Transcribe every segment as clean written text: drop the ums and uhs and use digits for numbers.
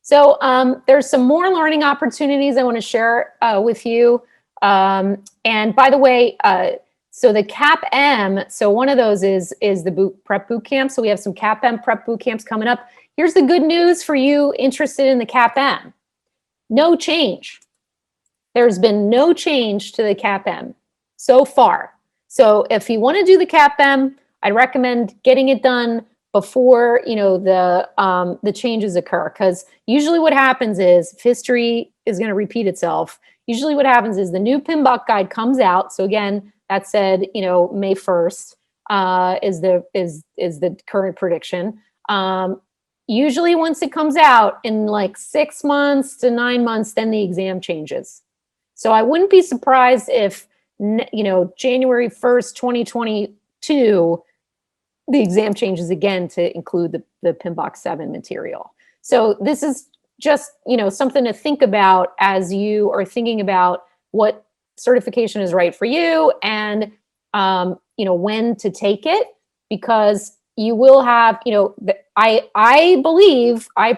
There's some more learning opportunities I want to share with you. And by the way, so the CAP-M, so one of those is the prep boot camp. So we have some CAP-M prep boot camps coming up. Here's the good news for you interested in the CAP-M. No change. There's been no change to the CAP-M so far. So if you want to do the CAP-M, I'd recommend getting it done before the changes occur, because usually what happens is, if history is going to repeat itself, usually what happens is the new PMBOK guide comes out. So again, that said, May 1st is the current prediction. Usually once it comes out in like 6 months to 9 months, then the exam changes. So I wouldn't be surprised if, January 1st, 2022, the exam changes again to include the PMBOK 7 material. So this is just, something to think about as you are thinking about what certification is right for you and, when to take it, because you will have, I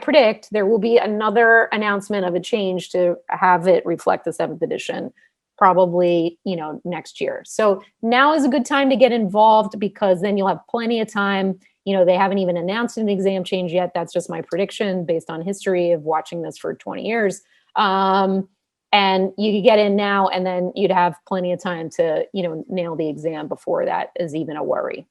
predict there will be another announcement of a change to have it reflect the 7th edition, probably, next year. So now is a good time to get involved, because then you'll have plenty of time. They haven't even announced an exam change yet. That's just my prediction based on history of watching this for 20 years. And you could get in now, and then you'd have plenty of time to, nail the exam before that is even a worry.